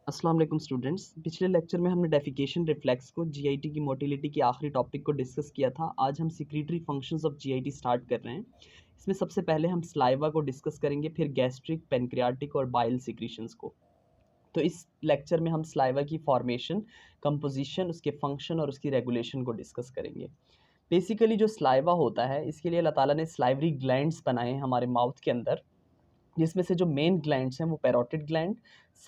अस्सलाम वालेकुम स्टूडेंट्स। पिछले लेक्चर में हमने डेफिकेशन रिफ्लेक्स को जीआईटी की मोटिलिटी के आखिरी टॉपिक को डिस्कस किया था। आज हम secretory functions of GIT start कर रहे हैं। इसमें सबसे पहले हम स्लाइवा को डिस्कस करेंगे, फिर गैस्ट्रिक, पेनक्रियाटिक और बाइल सिक्रीशंस को। तो इस लेक्चर में हम स्लाइवा की फॉर्मेशन, कंपोजिशन, उसके फंक्शन और उसकी रेगुलेशन को डिस्कस करेंगे। बेसिकली जो स्लाइवा होता है, इसके लिए अल्लाह ताला ने स्लाइवरी ग्लैंड्स बनाए हैं हमारे माउथ के अंदर, जिसमें से जो मेन ग्लैंड्स हैं वो पैरोटिड ग्लैंड,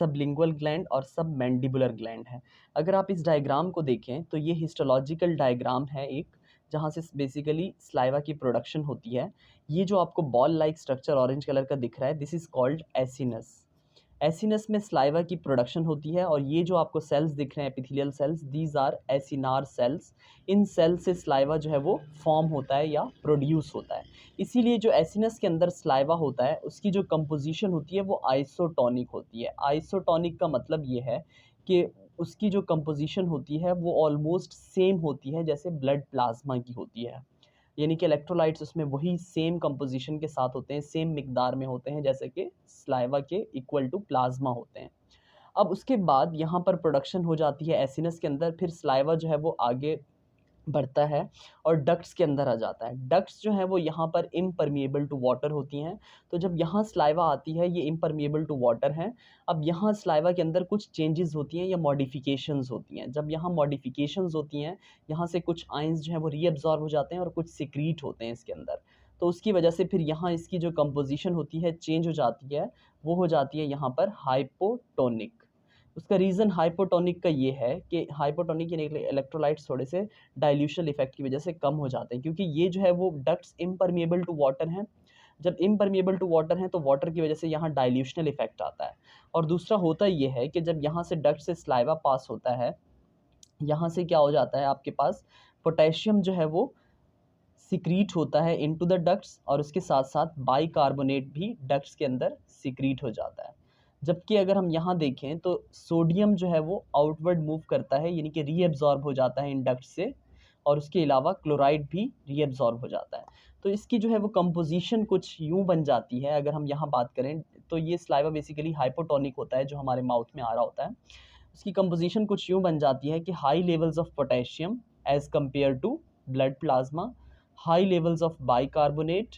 सबलिंगुअल ग्लैंड और सब मैंडिबुलर ग्लैंड है। अगर आप इस डायग्राम को देखें तो ये हिस्टोलॉजिकल डायग्राम है एक, जहाँ से बेसिकली स्लाइवा की प्रोडक्शन होती है। ये जो आपको ball like structure orange colour का दिख रहा है, this is called acinus. Acinus में स्लाइवा की प्रोडक्शन होती है और ये जो आपको सेल्स दिख रहे हैं, epithelial cells, these are acinar cells. इन सेल्स से स्लाइवा जो है वो फॉर्म होता है या प्रोड्यूस होता है। इसीलिए जो एसिनस के अंदर स्लाइवा होता है उसकी जो कंपोजिशन होती है वो आइसोटोनिक होती है। आइसोटोनिक का मतलब ये है कि उसकी जो कंपोजिशन होती है वो ऑलमोस्ट सेम होती है जैसे ब्लड प्लाज्मा की होती है। यानी कि इलेक्ट्रोलाइट्स उसमें वही सेम कंपोजिशन के साथ होते हैं, सेम मिकदार में होते हैं जैसे कि स्लाइवा के इक्वल टू प्लाज्मा होते हैं। अब उसके बाद यहाँ पर प्रोडक्शन हो जाती है एसिनस के अंदर, फिर स्लाइवा जो है वो आगे बढ़ता है और डक्ट्स के अंदर आ जाता है। डक्ट्स जो हैं वो यहाँ पर इम्परमिएबल टू वाटर होती हैं। तो जब यहाँ स्लाइवा आती है ये इम्परमिएबल टू वाटर हैं। अब यहाँ स्लाइवा के अंदर कुछ चेंजेस होती हैं या मॉडिफिकेशंस होती हैं। जब यहाँ मॉडिफिकेशंस होती हैं, यहाँ से कुछ आयंस जो हैं वो रीअब्जॉर्ब हो जाते हैं और कुछ सिक्रीट होते हैं इसके अंदर। तो उसकी वजह से फिर यहाँ इसकी जो कंपोजिशन होती है चेंज हो जाती है, वो हो जाती है यहाँ पर हाइपोटोनिक। उसका रीज़न हाइपोटोनिक का ये है कि हाइपोटोनिक यानी इलेक्ट्रोलाइट्स थोड़े से डाइल्यूशन इफेक्ट की वजह से कम हो जाते हैं, क्योंकि ये जो है वो डक्ट्स इम्परमिएबल टू वाटर हैं। जब इम्परमिएबल टू वाटर हैं तो वाटर की वजह से यहाँ डाइल्यूशनल इफेक्ट आता है। और दूसरा होता ये है कि जब यहाँ से डक्ट से स्लाइवा पास होता है, यहाँ से क्या हो जाता है आपके पास, पोटेशियम जो है वो सिक्रीट होता है इनटू द डक्ट्स और उसके साथ साथ बाइकार्बोनेट भी डक्ट्स के अंदर सिक्रीट हो जाता है। जबकि अगर हम यहाँ देखें तो सोडियम जो है वो आउटवर्ड मूव करता है, यानी कि रीएब्जॉर्ब हो जाता है इन डक्ट से, और उसके अलावा क्लोराइड भी रीएब्जॉर्ब हो जाता है। तो इसकी जो है वो कंपोजिशन कुछ यूँ बन जाती है। अगर हम यहाँ बात करें तो ये स्लाइवा बेसिकली हाइपोटोनिक होता है जो हमारे माउथ में आ रहा होता है। उसकी कंपोजिशन कुछ यूँ बन जाती है कि high levels of potassium as compare to blood plasma, high levels of bicarbonate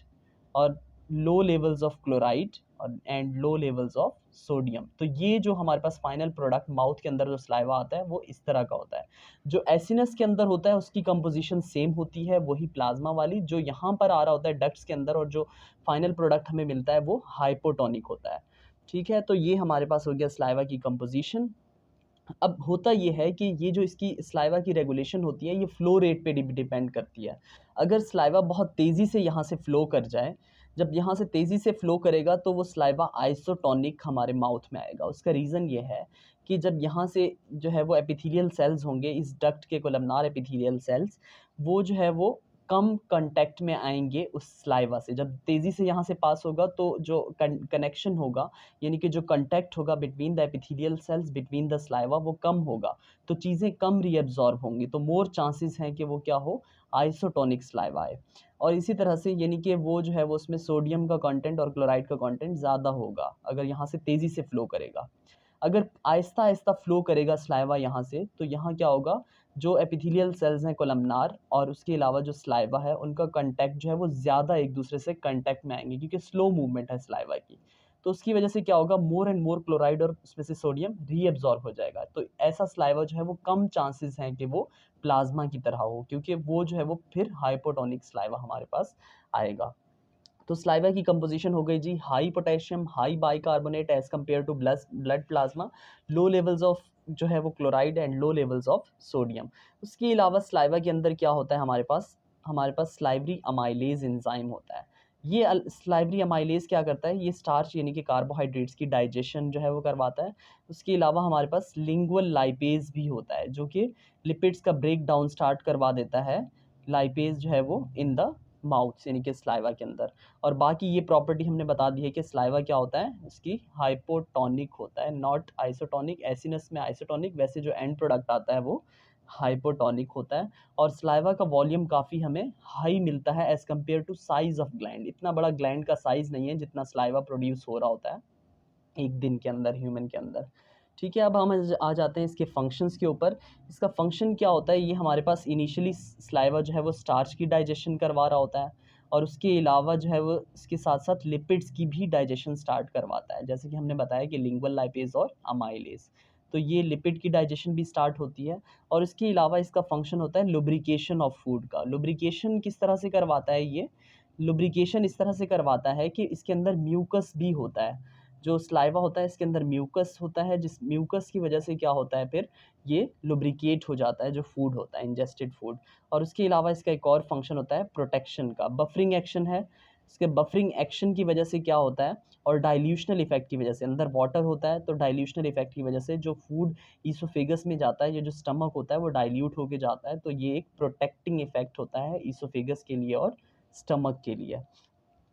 और लो लेवल्स ऑफ क्लोराइड और and low levels of sodium. तो ये जो हमारे पास फाइनल प्रोडक्ट माउथ के अंदर जो स्लाइवा आता है वो इस तरह का होता है। जो एसिनस के अंदर होता है उसकी कंपोजिशन सेम होती है, वही प्लाज्मा वाली जो यहाँ पर आ रहा होता है डक्ट्स के अंदर, और जो फाइनल प्रोडक्ट हमें मिलता है वो हाइपोटोनिक होता है। ठीक है, तो ये हमारे पास हो गया स्लाइवा की कंपोजिशन। अब होता ये है कि ये जो इसकी स्लाइवा की रेगुलेशन होती है ये फ़्लो रेट पे डिपेंड करती है। अगर स्लाइवा बहुत तेज़ी से यहाँ से फ़्लो कर जाए, जब यहाँ से तेज़ी से फ़्लो करेगा तो वो स्लाइवा आइसोटोनिक हमारे माउथ में आएगा। उसका रीज़न ये है कि जब यहाँ से जो है वो एपिथेलियल सेल्स होंगे, इस डक्ट के कोलमनार एपिथेलियल सेल्स, वो जो है वो कम कांटेक्ट में आएँगे उस स्लाइवा से। जब तेज़ी से यहाँ से पास होगा तो जो कनेक्शन होगा, यानी कि जो कांटेक्ट होगा between the epithelial cells, between the saliva, वो कम होगा। तो चीज़ें कम रीअब्ज़ॉर्ब होंगी, तो मोर चांसेस हैं कि वो क्या हो, आइसोटोनिक स्लाइवा आए। और इसी तरह से यानी कि वो जो है वो उसमें सोडियम का कंटेंट और क्लोराइड का कंटेंट ज़्यादा होगा अगर यहाँ से तेज़ी से फ़्लो करेगा। अगर आहिस्ता-आहिस्ता फ़्लो करेगा स्लाइवा यहाँ से, तो यहाँ क्या होगा, जो एपिथेलियल सेल्स हैं कोलमनार और उसके अलावा जो स्लाइवा है, उनका कॉन्टैक्ट जो है वो ज़्यादा एक-दूसरे से कॉन्टैक्ट में आएँगे, क्योंकि स्लो मूवमेंट है स्लाइवा की। तो उसकी वजह से क्या होगा, मोर एंड मोर क्लोराइड और उसमें से सोडियम रीअब्ज़ॉर्ब हो जाएगा। तो ऐसा स्लाइवा जो है वो कम चांसेस हैं कि वो प्लाज़्मा की तरह हो, क्योंकि वो जो है वो फिर हाइपोटोनिक स्लाइवा हमारे पास आएगा। तो स्लाइवा की कंपोजिशन हो गई जी, high potassium, high bicarbonate as compare to blood plasma, low levels of जो है वो chloride and low levels of sodium. उसके अलावा स्लाइवा के अंदर क्या होता है हमारे पास स्लाइवरी अमाइलेज एंजाइम होता है। ये स्लाइवरी अमाइलेज क्या करता है, ये स्टार्च यानी कि कार्बोहाइड्रेट्स की डाइजेशन जो है वो करवाता है। उसके अलावा हमारे पास लिंगुअल लाइपेज भी होता है जो कि लिपिड्स का ब्रेक डाउन स्टार्ट करवा देता है। लाइपेज जो है वो इन द माउथ यानी कि स्लाइवा के अंदर। और बाकी ये प्रॉपर्टी हमने बता दी है कि स्लाइवा क्या होता है, उसकी हाइपोटोनिक होता है, नॉट आइसोटोनिक। एसिनस में आइसोटोनिक, वैसे जो एंड प्रोडक्ट आता है वो हाइपोटोनिक होता है। और स्लाइवा का वॉल्यूम काफ़ी हमें हाई मिलता है as compare to size of gland. इतना बड़ा ग्लैंड का साइज़ नहीं है जितना स्लाइवा प्रोड्यूस हो रहा होता है एक दिन के अंदर ह्यूमन के अंदर। ठीक है, अब हम आ जाते हैं इसके फंक्शंस के ऊपर। इसका फंक्शन क्या होता है, ये हमारे पास इनिशियली स्लाइवा जो है वो स्टार्च की डाइजेशन करवा रहा होता है, और उसके अलावा जो है वो इसके साथ साथ लिपिड्स की भी डाइजेशन स्टार्ट करवाता है, जैसे कि हमने बताया कि लिंगुअल लाइपेज और अमाइलेज। तो ये लिपिड की डाइजेशन भी स्टार्ट होती है। और इसके अलावा इसका फंक्शन होता है लुब्रिकेशन ऑफ फूड का। लुब्रिकेशन किस तरह से करवाता है ये? लुब्रिकेशन इस तरह से करवाता है कि इसके अंदर म्यूकस भी होता है। जो स्लाइवा होता है इसके अंदर म्यूकस होता है, जिस म्यूकस की वजह से क्या होता है, फिर ये लुब्रिकेट हो जाता है जो फूड होता है, इंजेस्टेड फूड। और उसके अलावा इसका एक और फंक्शन होता है प्रोटेक्शन का, बफरिंग एक्शन है। इसके बफरिंग एक्शन की वजह से क्या होता है, और डाइल्यूशनल इफेक्ट की वजह से, अंदर वाटर होता है तो डाइल्यूशनल इफेक्ट की वजह से जो फूड ईसोफेगस में जाता है, ये जो स्टमक होता है वो डाइल्यूट होके जाता है, तो ये एक प्रोटेक्टिंग इफेक्ट होता है ईसोफेगस के लिए और स्टमक के लिए।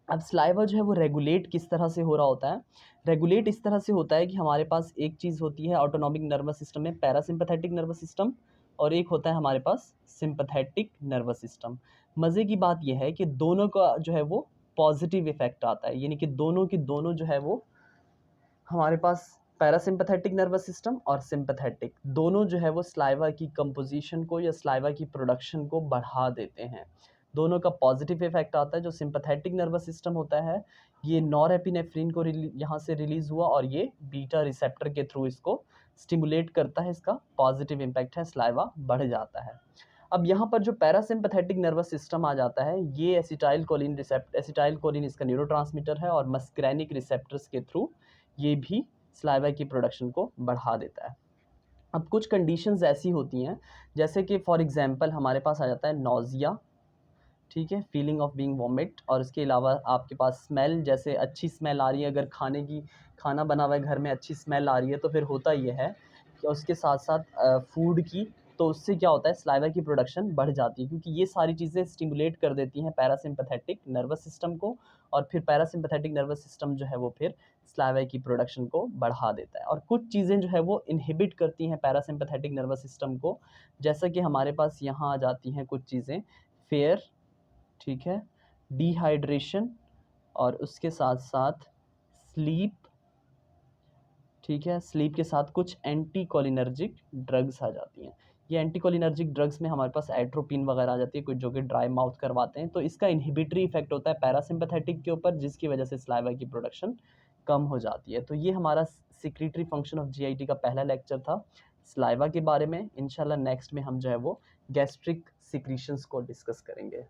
अब स्लाइवा जो है वो रेगुलेट किस तरह से हो रहा होता है? रेगुलेट इस तरह से होता है कि हमारे पास एक चीज़ होती है ऑटोनॉमिक नर्वस सिस्टम में, पैरासिम्पैथेटिक नर्वस सिस्टम, और एक होता है हमारे पास सिम्पैथेटिक नर्वस सिस्टम। मज़े की बात यह है कि दोनों का जो है वो पॉजिटिव इफेक्ट आता है, यानी कि दोनों की दोनों जो है वो हमारे पास पैरासिम्पैथेटिक नर्वस सिस्टम और सिम्पैथेटिक दोनों जो है वो स्लाइवा की कंपोजिशन को या स्लाइवा की प्रोडक्शन को बढ़ा देते हैं। दोनों का पॉजिटिव इफेक्ट आता है। जो सिम्पैथेटिक नर्वस सिस्टम होता है, ये नॉरएपिनेफ्रिन को यहाँ से रिलीज़ हुआ और ये बीटा रिसेप्टर के थ्रू इसको स्टिमुलेट करता है, इसका पॉजिटिव इम्पैक्ट है, स्लाइवा बढ़ जाता है। अब यहाँ पर जो पैरासिम्पैथेटिक नर्वस सिस्टम आ जाता है, ये एसिटाइल कोलिन इसका न्यूरोट्रांसमीटर है, और मस्करेनिक रिसेप्टर्स के थ्रू ये भी स्लाइवा की प्रोडक्शन को बढ़ा देता है। अब कुछ कंडीशंस ऐसी होती हैं, जैसे कि फॉर एग्जांपल हमारे पास आ जाता है नॉजिया, ठीक है, फीलिंग ऑफ बीइंग वॉमिट, और इसके अलावा आपके पास स्मेल, जैसे अच्छी स्मेल आ रही है, अगर खाना बना हुआ है घर में, अच्छी स्मेल आ रही है, तो फिर होता ये है कि उसके साथ साथ फूड की, तो उससे क्या होता है, स्लाइवा की प्रोडक्शन बढ़ जाती है, क्योंकि ये सारी चीज़ें स्टिमुलेट कर देती हैं पैरासिम्पैथेटिक नर्वस सिस्टम को, और फिर पैरासिम्पैथेटिक नर्वस सिस्टम जो है वो फिर स्लाइवा की प्रोडक्शन को बढ़ा देता है। और कुछ चीज़ें जो है वो इनहिबिट करती हैं पैरासिम्पैथेटिक नर्वस सिस्टम को, जैसा कि हमारे पास यहाँ आ जाती हैं कुछ चीज़ें, फेयर, ठीक है, डिहाइड्रेशन, और उसके साथ साथ स्लीप, ठीक है, स्लीप के साथ कुछ एंटीकोलिनर्जिक ड्रग्स आ जाती हैं। ये एंटीकोलिनर्जिक ड्रग्स में हमारे पास एट्रोपिन वगैरह आ जाती है, कुछ जो कि ड्राई माउथ करवाते हैं, तो इसका इनहिबिटरी इफेक्ट होता है पैरासिम्पैथेटिक के ऊपर, जिसकी वजह से स्लाइवा की प्रोडक्शन कम हो जाती है। तो ये हमारा सिक्रीटरी फंक्शन ऑफ जीआईटी का पहला लेक्चर था स्लाइवा के बारे में। इंशाल्लाह नेक्स्ट में हम जो है वो गैस्ट्रिक सिक्रीशंस को डिस्कस करेंगे।